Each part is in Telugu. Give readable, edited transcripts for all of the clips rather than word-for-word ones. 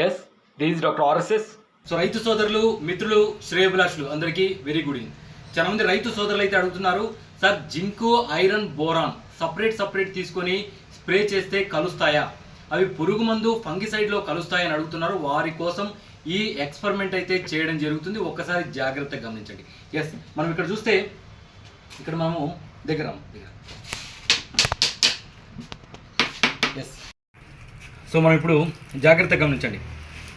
Yes this is doctor RSS. So రైతు సోదరులు, మిత్రులు, శ్రేయభిలాషులు అందరికీ వెరీ గుడ్ ఈవినింగ్. చాలా మంది రైతు సోదరులు అయితే అడుగుతున్నారు, sir zinc, iron, boron separate తీసుకొని స్ప్రే చేస్తే కలుస్తాయా, అవి పురుగు మందు ఫంగిసైడ్లో కలుస్తాయని అడుగుతున్నారు. వారి కోసం ఈ ఎక్స్పెరిమెంట్ అయితే చేయడం జరుగుతుంది. ఒక్కసారి జాగ్రత్తగా గమనించండి. ఎస్, మనం ఇక్కడ చూస్తే ఇక్కడ మనము దగ్గర ఎస్. సో మనం ఇప్పుడు జాగ్రత్తగా గమనించండి.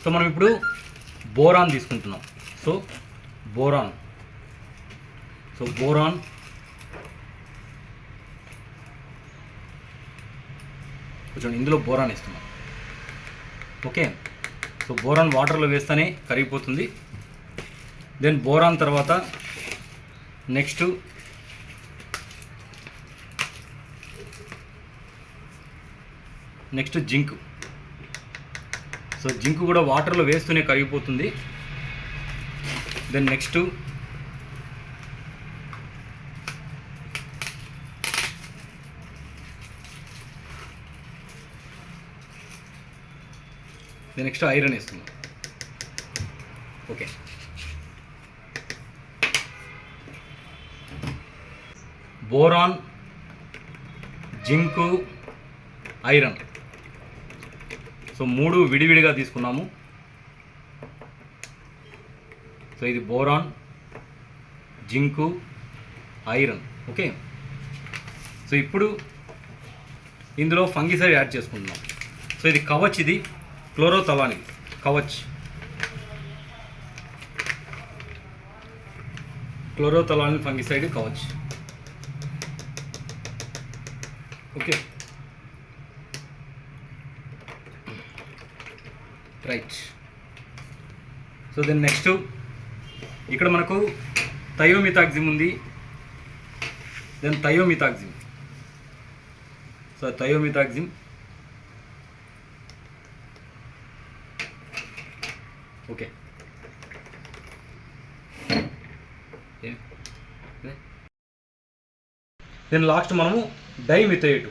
సో మనం ఇప్పుడు బోరాన్ తీసుకుంటున్నాం. సో బోరాన్ కొంచెం ఇందులో బోరాన్ ఇస్తున్నాం. ఓకే, సో బోరాన్ వాటర్లో వేస్తేనే కరిగిపోతుంది. దెన్ బోరాన్ తర్వాత నెక్స్ట్ జింక్. సో జింక్ కూడా వాటర్లో వేస్తూనే కరిగిపోతుంది. దెన్ నెక్స్ట్ ఐరన్ వేస్తున్నాం. Okay, boron, zinc, iron. So మూడు విడివిడిగా తీసుకున్నాము. సో ఇది boron, zinc, iron. Okay, so ఇప్పుడు ఇందులో ఫంగిసైడ్ యాడ్ చేసుకుంటున్నాం. సో ఇది కవచ్, ఇది chlorothalonil Kavach. Chlorothalonil fungicide Kavach. Okay, right. So then next ఇక్కడ మనకు థయోమిథాక్సిమ్ ఉంది. Then thiamethoxam. So thiamethoxam. Okay, then last మనము డైమిథోయేట్.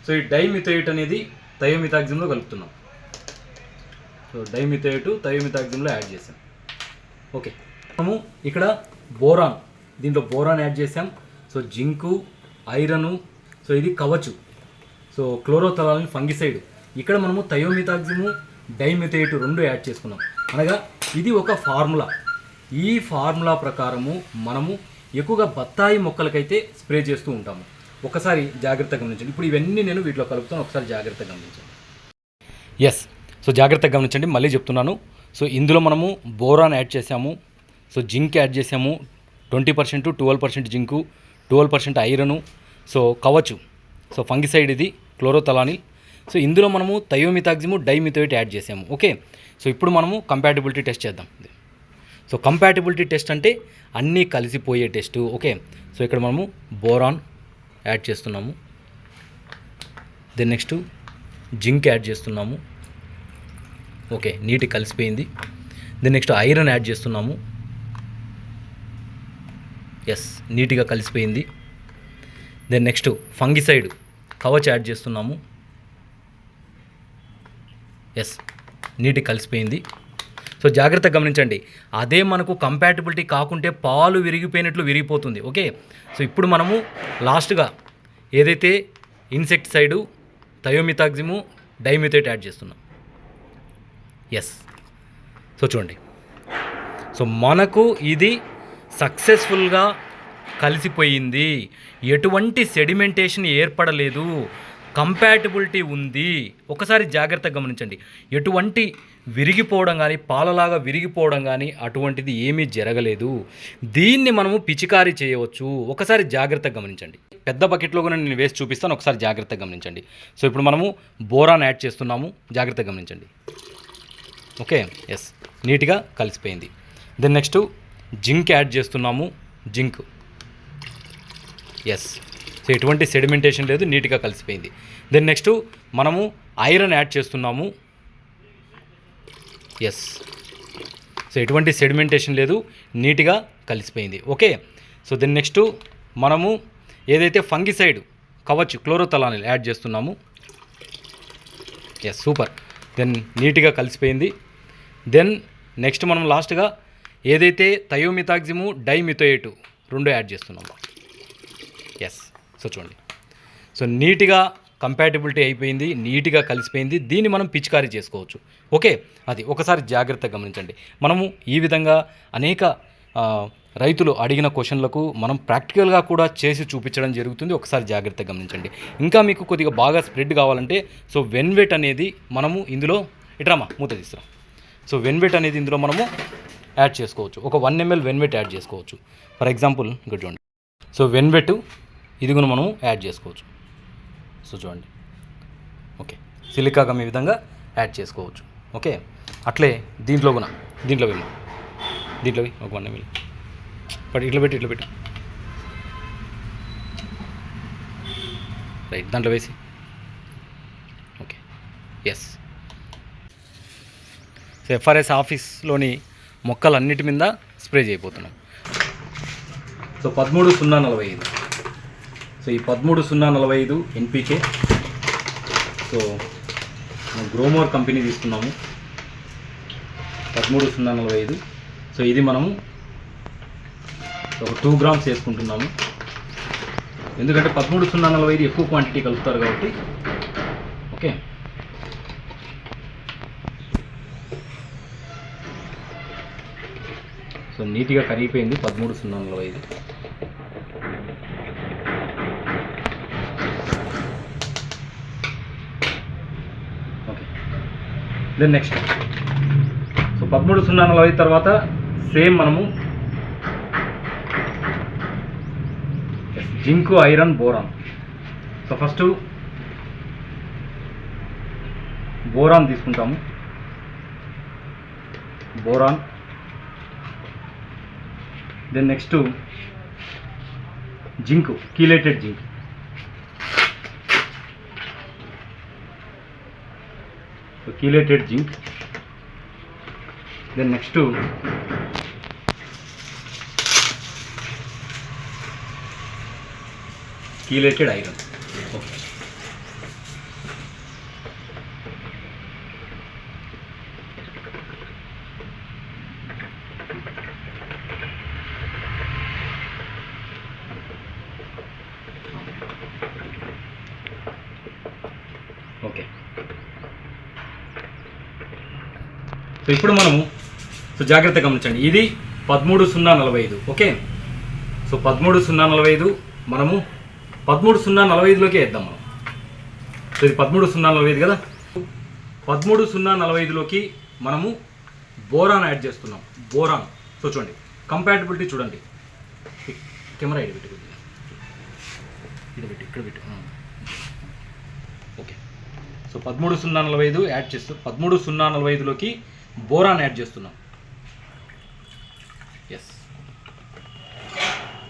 సో ఈ డైమిథోయేట్ అనేది థయోమిథాక్సిమ్లో కలుపుతున్నాం. సో డైమిథోయేట్ థయోమిథాక్సిమ్లో యాడ్ చేసాం. ఓకే, మనము ఇక్కడ బోరాన్, దీంట్లో బోరాన్ యాడ్ చేసాం. సో జింకు, ఐరను, సో ఇది కవచు. So క్లోరోథలానిల్ fungicide. ఇక్కడ మనము థయోమిథాక్సిము, డైమిథోయేట్ రెండు యాడ్ చేసుకున్నాం. అనగా ఇది ఒక ఫార్ములా. ఈ ఫార్ములా ప్రకారము మనము ఎక్కువగా బత్తాయి మొక్కలకైతే స్ప్రే చేస్తూ ఉంటాము. ఒకసారి జాగ్రత్తగా గమనించండి. ఇప్పుడు ఇవన్నీ నేను వీటిలో కలుపుతాను, ఒకసారి జాగ్రత్తగా గమనించండి. ఎస్, సో జాగ్రత్తగా గమనించండి, మళ్ళీ చెప్తున్నాను. సో ఇందులో మనము బోరాన్ యాడ్ చేసాము. సో జింక్ యాడ్ చేసాము. 20% 12% zinc, 12% iron. So Kavach, so fungicide ఇది క్లోరోథలానిల్. సో ఇందులో మనము థయోమిథాక్సిము, డైమిథోయేట్ యాడ్ చేసాము. ఓకే, సో ఇప్పుడు మనము కంపాటిబిలిటీ టెస్ట్ చేద్దాం. సో కంపాటిబిలిటీ టెస్ట్ అంటే అన్నీ కలిసిపోయే టెస్టు. ఓకే, సో ఇక్కడ మనము బోరాన్ యాడ్ చేస్తున్నాము. దెన్ నెక్స్ట్ జింక్ యాడ్ చేస్తున్నాము. ఓకే, నీట్గా కలిసిపోయింది. దెన్ నెక్స్ట్ ఐరన్ యాడ్ చేస్తున్నాము. ఎస్, నీట్గా కలిసిపోయింది. Then next fungicide Kavach add చేస్తున్నాము. ఎస్, నీట్గా కలిసిపోయింది. సో జాగ్రత్తగా గమనించండి, అదే మనకు కంపాటిబిలిటీ కాకుంటే పాలు విరిగిపోయినట్లు విరిగిపోతుంది. ఓకే, సో ఇప్పుడు మనము లాస్ట్గా ఏదైతే ఇన్సెక్టిసైడు, థయోమిథాక్సిము, డైమిథోయేట్ యాడ్ చేస్తున్నాం. ఎస్, సో చూడండి, సో మనకు ఇది సక్సెస్ఫుల్గా కలిసిపోయింది. ఎటువంటి సెడిమెంటేషన్ ఏర్పడలేదు, కంపాటిబిలిటీ ఉంది. ఒకసారి జాగ్రత్తగా గమనించండి, ఎటువంటి విరిగిపోవడం కానీ, పాలలాగా విరిగిపోవడం కానీ అటువంటిది ఏమీ జరగలేదు. దీన్ని మనము పిచికారీ చేయవచ్చు. ఒకసారి జాగ్రత్తగా గమనించండి. పెద్ద బకెట్లో కూడా నేను వేసి చూపిస్తాను, ఒకసారి జాగ్రత్తగా గమనించండి. సో ఇప్పుడు మనము బోరాన్ యాడ్ చేస్తున్నాము, జాగ్రత్తగా గమనించండి. ఓకే, ఎస్, నీట్గా కలిసిపోయింది. దెన్ నెక్స్ట్ జింక్ యాడ్ చేస్తున్నాము. జింక్. ఎస్, సో ఎటువంటి సెడిమెంటేషన్ లేదు, నీట్గా కలిసిపోయింది. దెన్ నెక్స్ట్ మనము ఐరన్ యాడ్ చేస్తున్నాము. ఎస్, సో ఎటువంటి సెడిమెంటేషన్ లేదు, నీట్గా కలిసిపోయింది. ఓకే, సో దెన్ నెక్స్ట్ మనము ఏదైతే ఫంగిసైడ్ కవచ్ క్లోరోథలానిల్ యాడ్ చేస్తున్నాము. Yes, super. దెన్ నీట్గా కలిసిపోయింది. దెన్ నెక్స్ట్ మనం లాస్ట్గా ఏదైతే థయోమిథాక్సిము డైమిథోయేటు 2 యాడ్ చేస్తున్నాము. ఎస్, సో చూడండి, సో నీట్గా కంపాటిబిలిటీ అయిపోయింది, నీట్గా కలిసిపోయింది. దీన్ని మనం పిచికారీ చేసుకోవచ్చు. ఓకే, అది ఒకసారి జాగ్రత్తగా గమనించండి. మనము ఈ విధంగా అనేక రైతులు అడిగిన క్వశ్చన్లకు మనం ప్రాక్టికల్గా కూడా చేసి చూపించడం జరుగుతుంది. ఒకసారి జాగ్రత్తగా గమనించండి. ఇంకా మీకు కొద్దిగా బాగా స్ప్రెడ్ కావాలంటే సో వెన్వెట్ అనేది మనము ఇందులో ఇట్రామా మూత తీస్తాం. సో వెన్వెట్ అనేది ఇందులో మనము యాడ్ చేసుకోవచ్చు. ఒక 1 ml వెన్వెట్ యాడ్ చేసుకోవచ్చు. ఫర్ ఎగ్జాంపుల్ ఇక్కడ చూడండి, సో వెన్వెట్ ఇది కూడా మనము యాడ్ చేసుకోవచ్చు. సో చూడండి, ఓకే, సిలికా గమ్ ఈ విధంగా యాడ్ చేసుకోవచ్చు. ఓకే, అట్లే దీంట్లో కూడా దీంట్లో ఒక 1 ml బట్ ఇట్లా పెట్టి రైట్ దాంట్లో వేసి ఓకే. ఎస్, సో ఎఫ్ఆర్ఎస్ ఆఫీస్లోని మొక్కలన్నిటి మీద స్ప్రే చేయబోతున్నాం. సో 13,045. సో ఈ 13,045 ఎన్పికే. సో మనం గ్రోమోర్ కంపెనీ తీసుకున్నాము 13,045. సో ఇది మనము ఒక 2 grams వేసుకుంటున్నాము. ఎందుకంటే 13,045 ఎక్కువ క్వాంటిటీ కలుపుతారు కాబట్టి. ఓకే, సో నీట్గా కరిగిపోయింది 13,045. ఓకే, దెన్ నెక్స్ట్ సో 13,045 తర్వాత సేమ్ మనము zinc, iron, boron. So first boron తీసుకుంటాము. Boron, then next zinc, chelated zinc. So chelated zinc. Then next chelated iron. Okay, okay. So ఇప్పుడు మనము సో జాగ్రత్తగా గమనించండి, ఇది 13,045. ఓకే, సో 13,045 మనము 13,045లోకే వేద్దాం మనం. సో ఇది 13,045 కదా. 13,045లోకి మనము బోరాన్ యాడ్ చేస్తున్నాం. బోరాన్. సో చూడండి, కంపాటిబిలిటీ చూడండి. కెమెరా ఇది పెట్టి ఇక్కడ పెట్టి. ఓకే, సో 13,045 యాడ్ చేస్తూ 13,045లోకి బోరాన్ యాడ్ చేస్తున్నాం.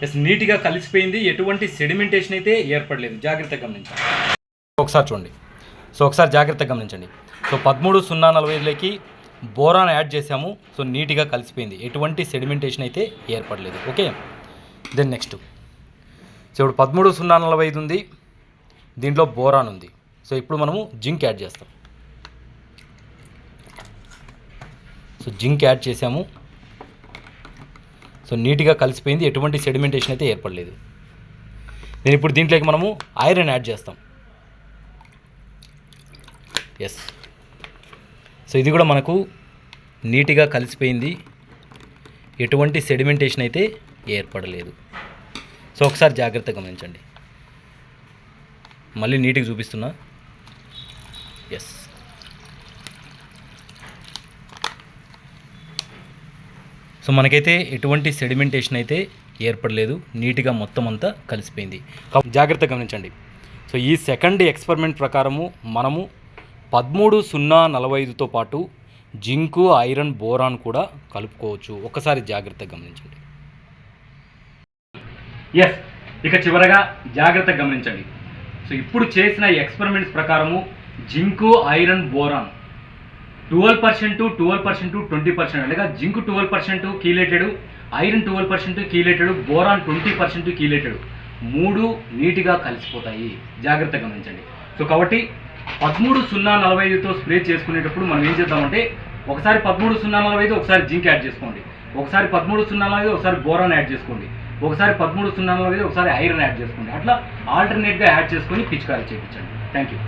ఎస్, నీట్గా కలిసిపోయింది. ఎటువంటి సెడిమెంటేషన్ అయితే ఏర్పడలేదు. జాగ్రత్తగా గమనించండి. ఒకసారి చూడండి, సో ఒకసారి జాగ్రత్తగా గమనించండి. సో 13,045లోకి బోరాన్ యాడ్ చేసాము. సో నీట్గా కలిసిపోయింది. ఎటువంటి సెడిమెంటేషన్ అయితే ఏర్పడలేదు. ఓకే, దెన్ నెక్స్ట్ సో ఇప్పుడు 13,045 ఉంది, దీంట్లో బోరాన్ ఉంది. సో ఇప్పుడు మనము జింక్ యాడ్ చేస్తాం. సో జింక్ యాడ్ చేసాము. సో నీట్గా కలిసిపోయింది. ఎటువంటి సెడిమెంటేషన్ అయితే ఏర్పడలేదు. నేను ఇప్పుడు దీంట్లోకి మనము ఐరన్ యాడ్ చేస్తాం. ఎస్, సో ఇది కూడా మనకు నీట్గా కలిసిపోయింది. ఎటువంటి సెడిమెంటేషన్ అయితే ఏర్పడలేదు. సో ఒకసారి జాగ్రత్తగా గమనించండి. మళ్ళీ నీట్గా చూపిస్తున్నా. ఎస్, సో మనకైతే ఎటువంటి సెడిమెంటేషన్ అయితే ఏర్పడలేదు. నీట్గా మొత్తం అంతా కలిసిపోయింది. జాగ్రత్తగా గమనించండి. సో ఈ సెకండ్ ఎక్స్పెరిమెంట్ ప్రకారము మనము 13,045తో పాటు జింకు, ఐరన్, బోరాన్ కూడా కలుపుకోవచ్చు. ఒకసారి జాగ్రత్తగా గమనించండి. ఎస్, ఇక చివరగా జాగ్రత్తగా గమనించండి. సో ఇప్పుడు చేసిన ఎక్స్పెరిమెంట్స్ ప్రకారము జింకు, ఐరన్, బోరాన్ 12% 20% అనగా zinc 12% chelated, iron 12% chelated, boron 20% chelated. 3 నీట్గా కలిసిపోతాయి. జాగ్రత్తగా గమనించండి. సో కాబట్టి 13-0-45తో స్ప్రే చేసుకునేటప్పుడు మనం ఏం చేద్దామంటే ఒకసారి 13-0-45 ఒకసారి జింక్ యాడ్ చేసుకోండి, ఒకసారి 13-0-45 ఒకసారి బోరాన్ యాడ్ చేసుకోండి, ఒకసారి 13-0-45 ఒకసారి ఐరన్ యాడ్ చేసుకోండి. అట్లా ఆల్టర్నేట్గా యాడ్ చేసుకొని పిచికారీ చేయించండి. Thank you.